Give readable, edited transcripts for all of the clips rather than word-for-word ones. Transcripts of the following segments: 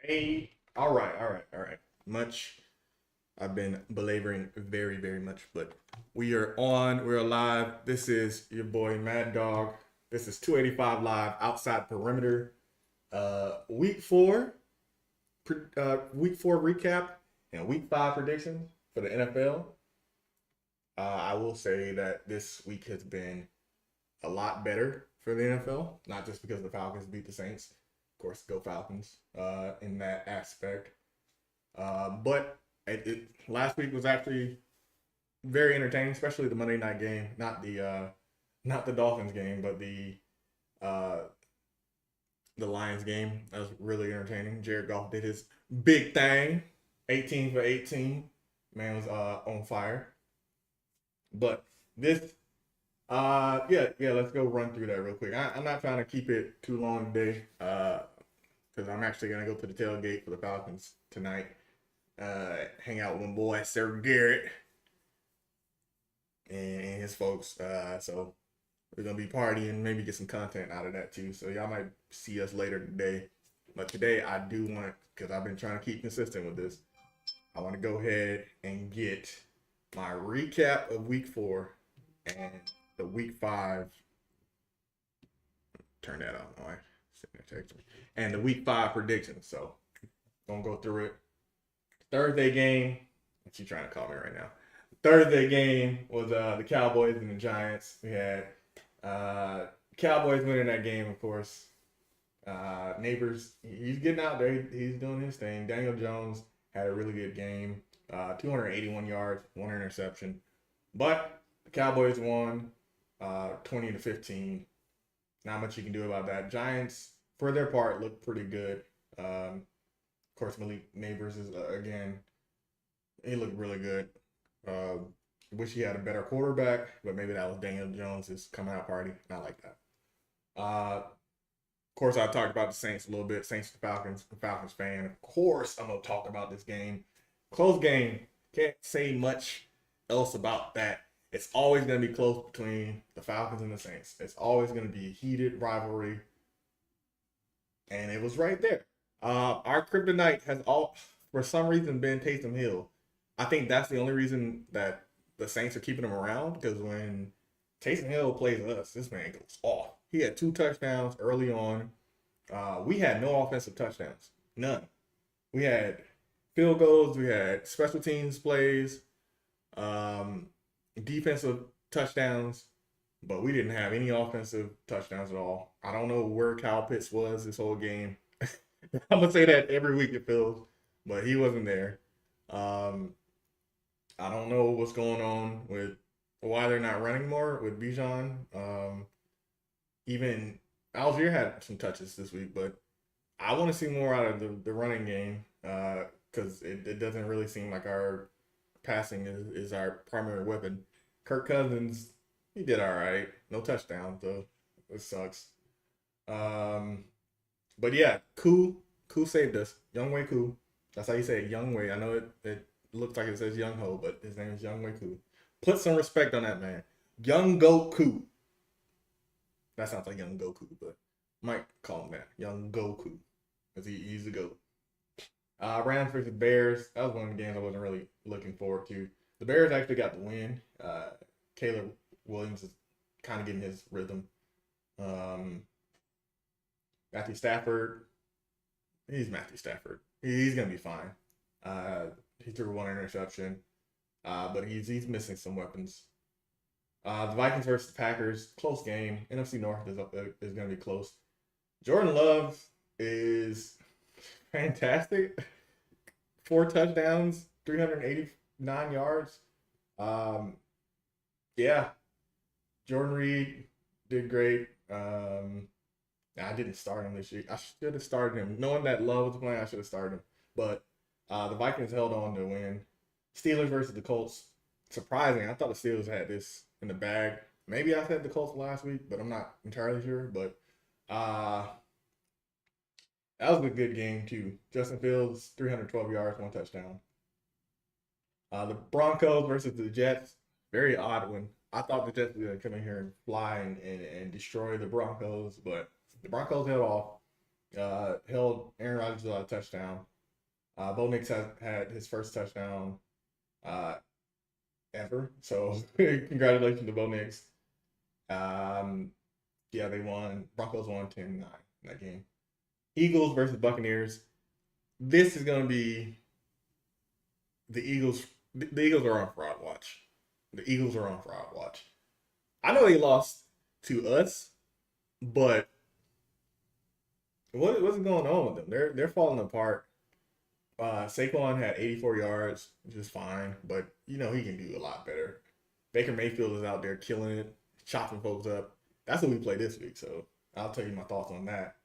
Hey, all right. Much I've been belaboring very, very much, but we are on. We're alive. This is your boy Mad Dog. This is 285 live outside perimeter. Week four, week four recap and week five predictions for the NFL. I will say that this week has been a lot better for the NFL, not just because the Falcons beat the Saints. Of course, go Falcons in that aspect. But last week was actually very entertaining, especially the Monday night game, not the Dolphins game, but uh, the Lions game. That was really entertaining. Jared Goff did his big thing, 18 for 18. Man was on fire. But this yeah, let's go run through that real quick. I'm not trying to keep it too long today, because I'm actually gonna go to the tailgate for the Falcons tonight. Hang out with my boy Sir Garrett and his folks. So we're gonna be partying, maybe get some content out of that too. So y'all might see us later today. But today I do want, because I've been trying to keep consistent with this. I want to go ahead and get my recap of week four and the week five. Turn that on. All right. And the week five predictions. So gonna go through it. Thursday game. What you trying to call me right now? Thursday game was the Cowboys and the Giants. We had Cowboys winning that game, of course. Neighbors, he's getting out there. He's doing his thing. Daniel Jones had a really good game. 281 yards, one interception. But the Cowboys won 20-15. Not much you can do about that. Giants, for their part, looked pretty good. Of course, Malik Neighbors is again, he looked really good. Uh, Wish he had a better quarterback, but maybe that was Daniel Jones's coming out party. Not like that. Of course, I talked about the Saints a little bit. Saints to Falcons, Falcons fan. Of course, I'm gonna talk about this game. Close game. Can't say much else about that. It's always gonna be close between the Falcons and the Saints. It's always gonna be a heated rivalry, and it was right there. Our kryptonite has all, for some reason, been Taysom Hill. I think that's the only reason that the Saints are keeping him around, because when Taysom Hill plays us, this man goes off. He had 2 touchdowns early on. We had no offensive touchdowns, none. We had field goals, we had special teams plays, um, defensive touchdowns, but we didn't have any offensive touchdowns at all. I don't know where Kyle Pitts was this whole game. I'm gonna say that every week it feels, but he wasn't there. Um, I don't know what's going on with why they're not running more with Bijan. Even Algier had some touches this week, but I want to see more out of the running game, because it doesn't really seem like our passing is our primary weapon. Kirk Cousins, he did all right. No touchdown, though. It sucks. Um, but yeah, Koo saved us. Young Wei Koo. That's how you say it, Young Wei. I know it looks like it says Young Ho, but his name is Young Wei Koo. Put some respect on that man. Young Goku. That sounds like Young Goku, but might call him that. Young Goku. Because he's the GOAT. Rams versus Bears. That was one of the games I wasn't really looking forward to. The Bears actually got the win. Caleb Williams is kind of getting his rhythm. Um, Matthew Stafford, he's Matthew Stafford. He's gonna be fine. Uh, he threw one interception, but he's missing some weapons. The Vikings versus the Packers, close game. NFC North is gonna be close. Jordan Love is fantastic. 4 touchdowns, 389 yards. Um, yeah, Jordan Reed did great. I didn't start him this year. I should have started him. Knowing that Love was playing, I should have started him. But the Vikings held on to win. Steelers versus the Colts. Surprising. I thought the Steelers had this in the bag. Maybe I said the Colts last week, but I'm not entirely sure. But uh, that was a good game, too. Justin Fields, 312 yards, 1 touchdown. The Broncos versus the Jets. Very odd one. I thought the Jets were going to come in here and fly and destroy the Broncos, but the Broncos held off. Held Aaron Rodgers to a touchdown. Bo Nix has had his first touchdown uh, ever. So congratulations to Bo Nix. Um, yeah, they won. Broncos won 10-9 in that game. Eagles versus Buccaneers. This is going to be the Eagles. The Eagles are on fraud watch. The Eagles are on fraud watch. I know they lost to us, but what's going on with them? They're falling apart. Saquon had 84 yards, which is fine, but you know he can do a lot better. Baker Mayfield is out there killing it, chopping folks up. That's what we play this week, so I'll tell you my thoughts on that.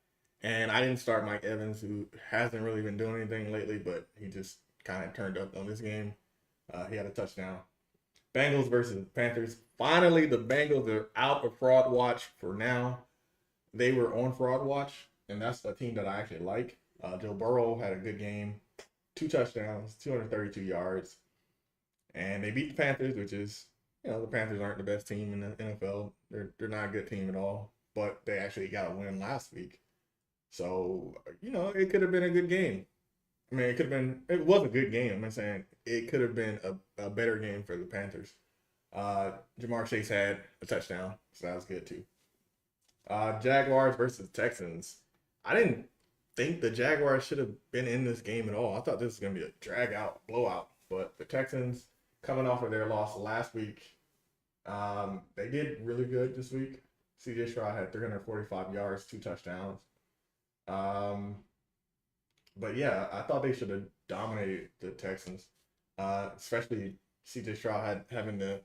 And I didn't start Mike Evans, who hasn't really been doing anything lately, but he just kind of turned up on this game. He had a touchdown. Bengals versus Panthers. Finally, the Bengals are out of fraud watch for now. They were on fraud watch, and that's a team that I actually like. Joe Burrow had a good game, 2 touchdowns, 232 yards, and they beat the Panthers, which is, the Panthers aren't the best team in the NFL. They're not a good team at all, but they actually got a win last week. So, it could have been a good game. I mean, it was a good game. I'm saying it could have been a better game for the Panthers. Jamar Chase had a touchdown, so that was good too. Jaguars versus Texans. I didn't think the Jaguars should have been in this game at all. I thought this was going to be a drag out, blowout. But the Texans, coming off of their loss last week, they did really good this week. CJ Stroud had 345 yards, 2 touchdowns. But yeah, I thought they should have dominated the Texans, especially CJ Stroud having to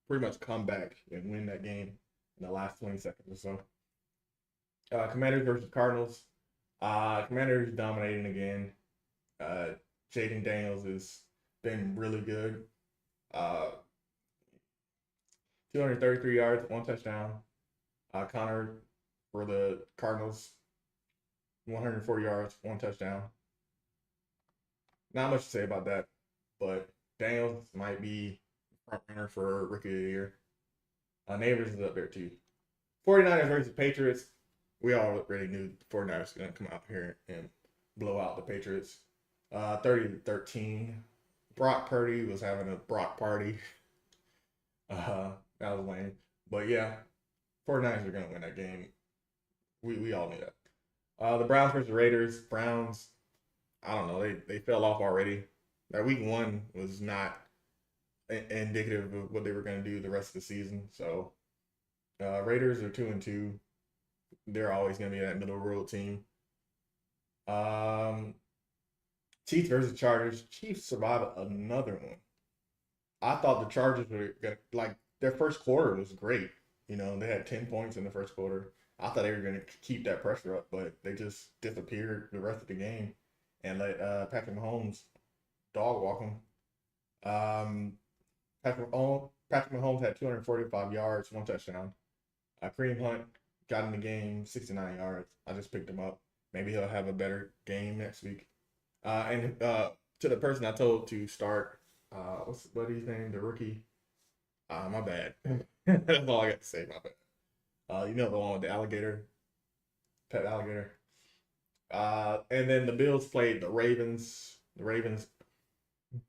pretty much come back and win that game in the last 20 seconds or so. Commanders versus Cardinals. Commanders dominating again. Jaden Daniels has been really good. 233 yards, 1 touchdown. Connor for the Cardinals, 104 yards, 1 touchdown. Not much to say about that, but Daniels might be front runner for Rookie of the Year. Neighbors is up there too. 49ers versus Patriots. We already knew the 49ers were going to come out here and blow out the Patriots. 30-13. Brock Purdy was having a Brock party. That was lame. But yeah, 49ers are going to win that game. We all knew that. The Browns versus Raiders. Browns, I don't know. They fell off already. That week one was not indicative of what they were going to do the rest of the season. So Raiders are 2-2. They're always going to be that middle road team. Chiefs versus Chargers. Chiefs survived another one. I thought the Chargers were going to, their first quarter was great. They had 10 points in the first quarter. I thought they were going to keep that pressure up, but they just disappeared the rest of the game and let Patrick Mahomes dog walk them. Patrick Mahomes had 245 yards, 1 touchdown. Kareem Hunt got in the game, 69 yards. I just picked him up. Maybe he'll have a better game next week. And to the person I told to start, what his name? The rookie. My bad. That's all I got to say. My bad. The one with the alligator, pet alligator. And then the Bills played the Ravens. The Ravens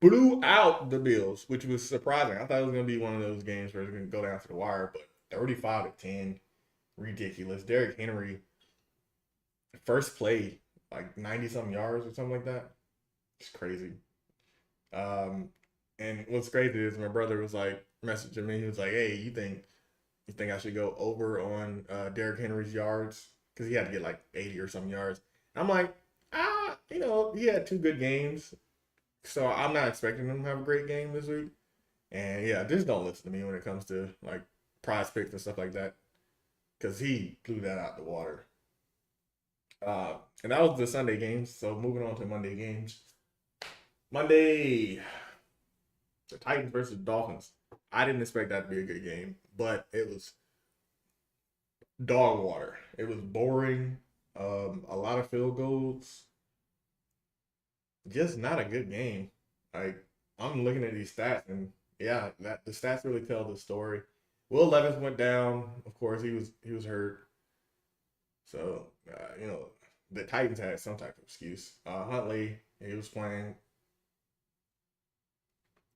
blew out the Bills, which was surprising. I thought it was going to be one of those games where it's going to go down to the wire, but 35-10, ridiculous. Derrick Henry, first play, 90-something yards or something like that. It's crazy. And what's crazy is my brother was messaging me. He was like, "Hey, you think I should go over on Derrick Henry's yards? Because he had to get 80 or some yards." And I'm like, he had 2 good games. So I'm not expecting him to have a great game this week. And yeah, just don't listen to me when it comes to prize picks and stuff like that. Because he blew that out the water. And that was the Sunday games. So moving on to Monday games. Monday, the Titans versus Dolphins. I didn't expect that to be a good game, but it was dog water. It was boring. A lot of field goals. Just not a good game. I'm looking at these stats, and yeah, the stats really tell the story. Will Levis went down. Of course, he was hurt. So the Titans had some type of excuse. Huntley, he was playing.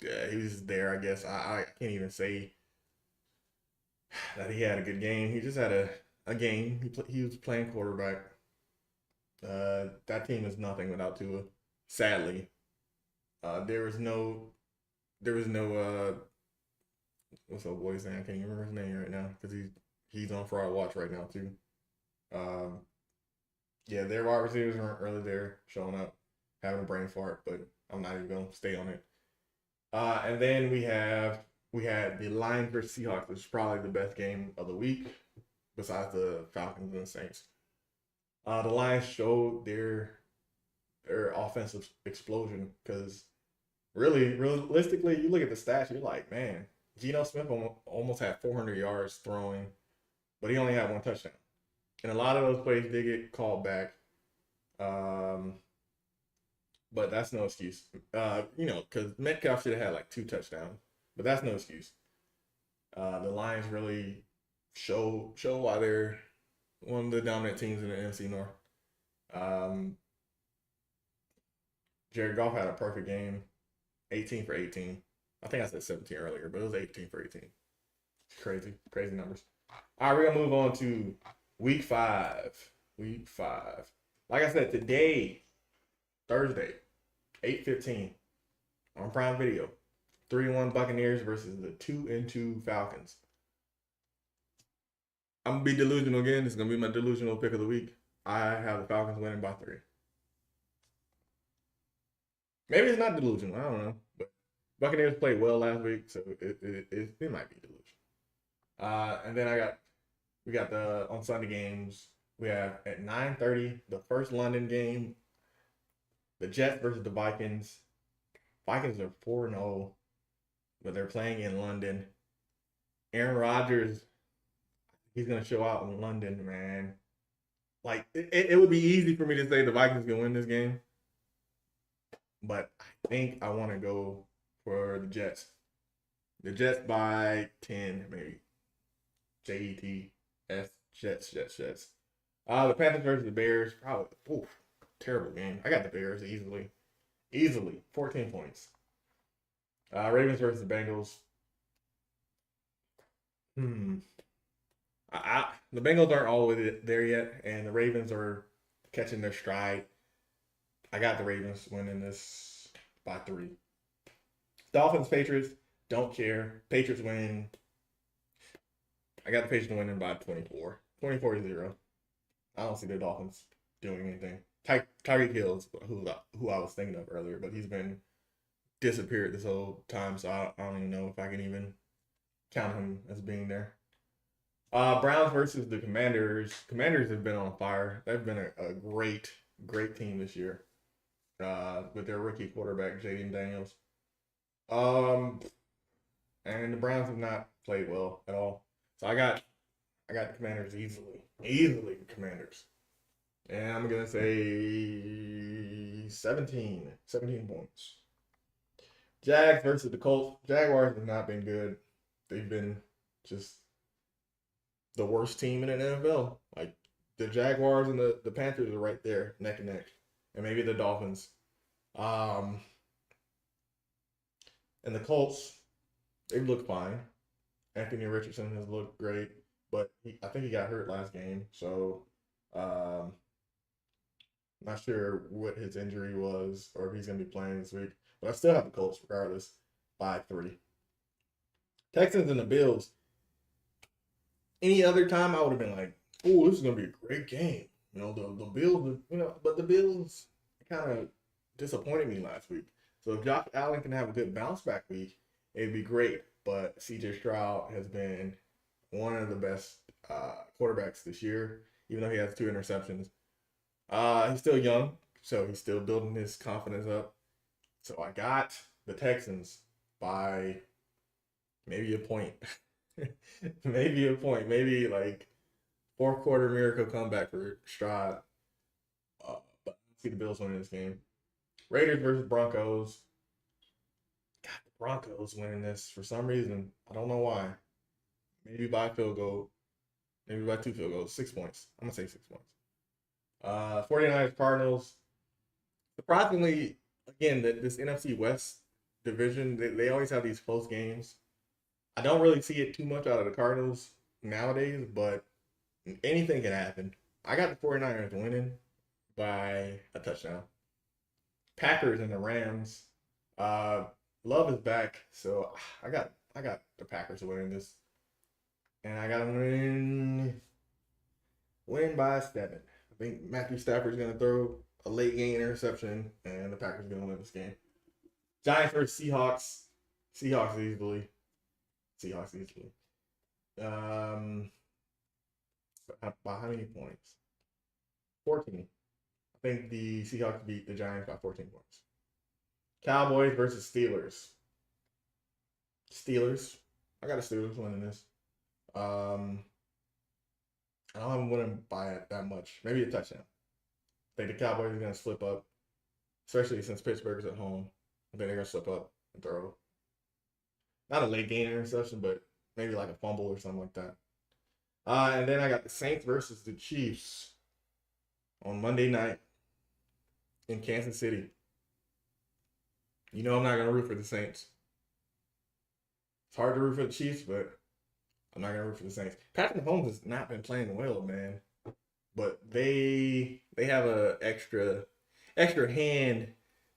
Yeah, he was there. I guess I can't even say that he had a good game. He just had a game. He was playing quarterback. That team is nothing without Tua. Sadly, there was no what's up boy's name? I can't even remember his name right now because he's on fraud watch right now too. Um, yeah, their wide receivers weren't really there, showing up, having a brain fart, but I'm not even gonna stay on it. And then we had the Lions versus Seahawks, which is probably the best game of the week, besides the Falcons and the Saints. The Lions showed their offensive explosion because really, realistically, you look at the stats, you're like, man, Geno Smith almost had 400 yards throwing, but he only had one touchdown. And a lot of those plays did get called back. Um, but that's no excuse. Because Metcalf should have had like two touchdowns, but that's no excuse. The Lions really show why they're one of the dominant teams in the NFC North. Um, Jared Goff had a perfect game, 18 for 18. I think I said 17 earlier, but it was 18 for 18. Crazy, crazy numbers. All right, we're gonna move on to week 5. Week 5. Like I said, today, Thursday, 8:15 on Prime Video. 3-1 Buccaneers versus the 2-2 Falcons. I'm gonna be delusional again. It's gonna be my delusional pick of the week. I have the Falcons winning by 3. Maybe it's not delusional. I don't know, but Buccaneers played well last week, so it might be delusional. And then we got the on Sunday games. We have at 9:30 the first London game, the Jets versus the Vikings. Vikings are 4-0, but they're playing in London. Aaron Rodgers, he's gonna show out in London, man. Like it would be easy for me to say the Vikings can win this game, but I think I want to go for the Jets. The Jets by 10, maybe. Jets, Jets. The Panthers versus the Bears, probably. Oof, terrible game. I got the Bears easily, 14 points. Ravens versus the Bengals. The Bengals aren't all the way there yet, and the Ravens are catching their stride. I got the Ravens winning this by 3. Dolphins, Patriots, don't care. Patriots win. I got the Patriots winning by 24. 24-0. I don't see the Dolphins doing anything. Tyreek Hill is who I was thinking of earlier, but he's been disappeared this whole time, so I don't even know if I can even count him as being there. Browns versus the Commanders. Commanders have been on fire. They've been a great team this year with their rookie quarterback, Jaden Daniels. And the Browns have not played well at all. So I got the Commanders easily the Commanders. And I'm going to say 17 points. Jags versus the Colts. Jaguars have not been good. They've been just the worst team in the NFL. Like the Jaguars and the Panthers are right there, neck and neck. And maybe the Dolphins. And the Colts, they've looked fine. Anthony Richardson has looked great, but I think he got hurt last game. So not sure what his injury was or if he's going to be playing this week. But I still have the Colts regardless by 3. Texans and the Bills. Any other time I would have been like, oh, this is going to be a great game. The Bills, but the Bills kind of disappointed me last week. So if Josh Allen can have a good bounce back week, it'd be great. But CJ Stroud has been one of the best quarterbacks this year, even though he has 2 interceptions. He's still young, so he's still building his confidence up. So I got the Texans by maybe a point. Maybe a point. Maybe like 4th quarter miracle comeback for Stroud. But I see the Bills winning this game. Raiders versus Broncos. Got the Broncos winning this for some reason. I don't know why. Maybe by a field goal. Maybe by 2 field goals. 6 points. I'm going to say 6 points. 49ers Cardinals. Surprisingly, again, this NFC West division, they always have these close games. I don't really see it too much out of the Cardinals nowadays, but anything can happen. I got the 49ers winning by a touchdown. Packers and the Rams. Uh, Love is back, so I got the Packers winning this, and I got them win by 7. I think Matthew Stafford's gonna throw a late game interception, and the Packers are gonna win this game. Giants versus Seahawks. Seahawks easily. Seahawks easily. Um, by how many points? 14. I think the Seahawks beat the Giants by 14 points. Cowboys versus Steelers. Steelers. I got the Steelers winning this. I don't want to buy it that much. Maybe a touchdown. I think the Cowboys are going to slip up, especially since Pittsburgh's at home. I think they're going to slip up and throw. Not a late game interception, but maybe like a fumble or something like that. And then I got the Saints versus the Chiefs on Monday night in Kansas City. You know I'm not going to root for the Saints. It's hard to root for the Chiefs, but I'm not going to root for the Saints. Patrick Mahomes has not been playing well, man. But they have a extra hand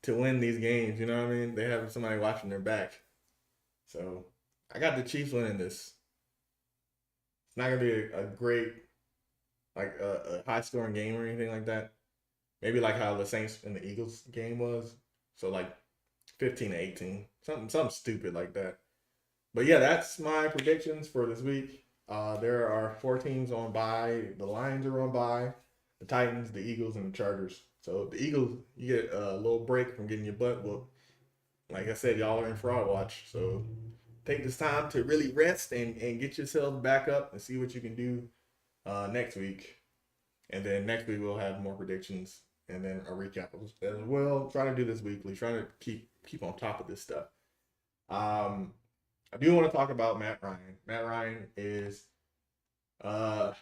to win these games. You know what I mean? They have somebody watching their back. So I got the Chiefs winning this. It's not gonna be a great, like a high scoring game or anything like that. Maybe like how the Saints and the Eagles game was. So like 15-18, something stupid like that. But yeah, that's my predictions for this week. There are 4 teams on bye. The Lions are on bye. The Titans, the Eagles, and the Chargers. So the Eagles, you get a little break from getting your butt whooped. Like I said, y'all are in fraud watch. So take this time to really rest and get yourselves back up and see what you can do next week. And then next week we'll have more predictions and then a recap as well. Trying to do this weekly. Trying to keep on top of this stuff. I do want to talk about Matt Ryan. Matt Ryan is our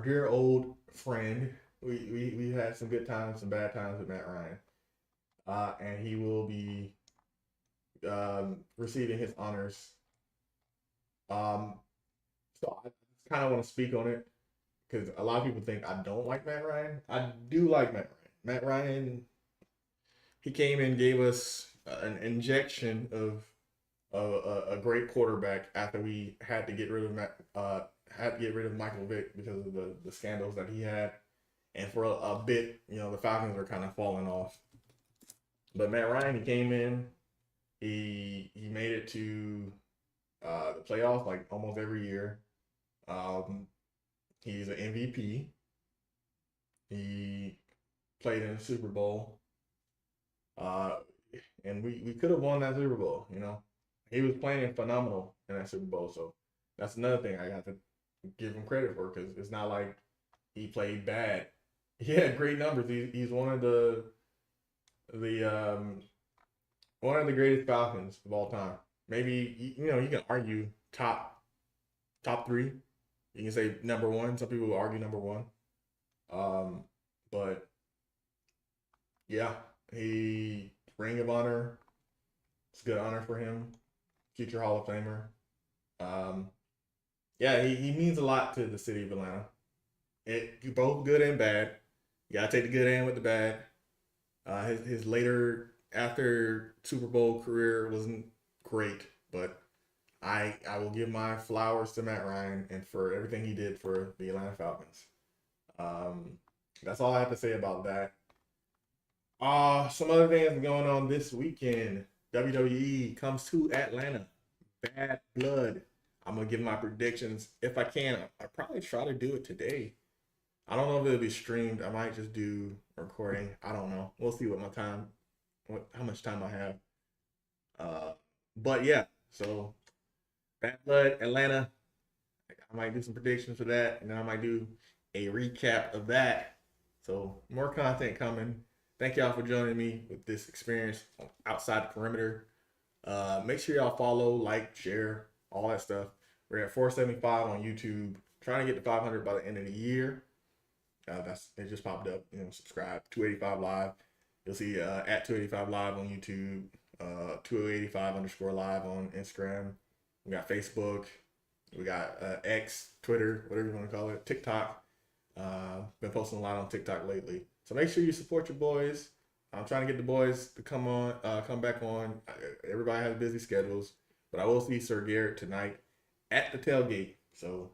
dear old friend. We had some good times, some bad times with Matt Ryan. And he will be receiving his honors. So I kind of want to speak on it because a lot of people think I don't like Matt Ryan. I do like Matt Ryan. Matt Ryan, he came and gave us an injection of a great quarterback after we had to get rid of Michael Vick because of the scandals that he had, and for a bit, the Falcons were kind of falling off. But Matt Ryan, he came in, he made it to the playoffs like almost every year. He's an MVP. He played in the Super Bowl, and we could have won that Super Bowl. He was playing phenomenal in that Super Bowl. So that's another thing I got to give him credit for because it's not like he played bad. He had great numbers. He's one of the greatest Falcons of all time. Maybe you can argue top 3. You can say number 1. Some people will argue number 1. But yeah, he Ring of Honor. It's a good honor for him. Future Hall of Famer. Yeah, he means a lot to the city of Atlanta. Both good and bad. You gotta take the good and with the bad. His later after Super Bowl career wasn't great, but I will give my flowers to Matt Ryan and for everything he did for the Atlanta Falcons. That's all I have to say about that. Some other things going on this weekend. WWE comes to Atlanta. Bad Blood. I'm gonna give my predictions if I can. I probably try to do it today. I don't know if it'll be streamed. I might just do a recording. I don't know. We'll see how much time I have. But yeah. So Bad Blood, Atlanta. I might do some predictions for that, and then I might do a recap of that. So more content coming. Thank y'all for joining me with this experience outside the perimeter. Make sure y'all follow, like, share, all that stuff. We're at 475 on YouTube. Trying to get to 500 by the end of the year. That's it. Just popped up. Subscribe. 285 Live. You'll see at 285 Live on YouTube. 285_live on Instagram. We got Facebook. We got X, Twitter, whatever you want to call it, TikTok. Been posting a lot on TikTok lately. So make sure you support your boys. I'm trying to get the boys to come back on. Everybody has busy schedules, but I will see Sir Garrett tonight at the tailgate. So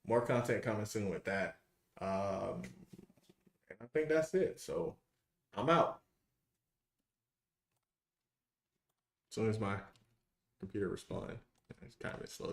more content coming soon with that. And I think that's it. So I'm out. As soon as my computer responded, it's kind of slow.